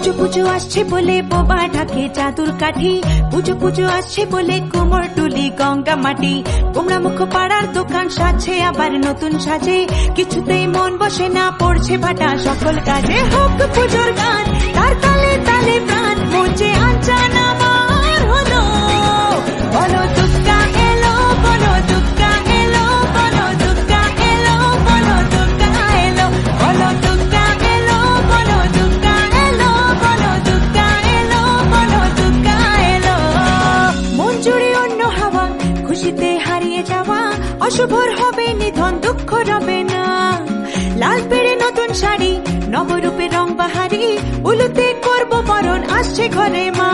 পুজো পুজো আসছে বলে বোবা ঢাকে জাদুর কাঠি, পুজো পুজো আসছে বলে কোমর টুলি গঙ্গা মাটি। গোমরা মুখ পাড়ার দোকান সাজছে আবার নতুন সাজে, কিছুতেই মন বসে না, পড়ছে ভাটা সকল কাজে। হোক পুজোর গান তার তালে তালে প্রাণ, মঞ্চে আনচান আমার হলো। বলো দুর্গা এলো, বলো দুর্গা এলো, বলো দুর্গা এলো, বলো দুর্গা এলো, বলো দুর্গা এলো, বলো দুর্গা এলো, বলো দুর্গা এলো, বলো দুর্গা এলো। মন জুড়ে অন্য হাওয়া, খুশিতে হারিয়ে যাওয়া, অশুভর হবে নিধন, দুঃখ রবে না। লাল পেড়ে নতুন শাড়ি, নবরূপে রং বাহারি, উলুতে করবো বরণ, আসছে ঘরে মা।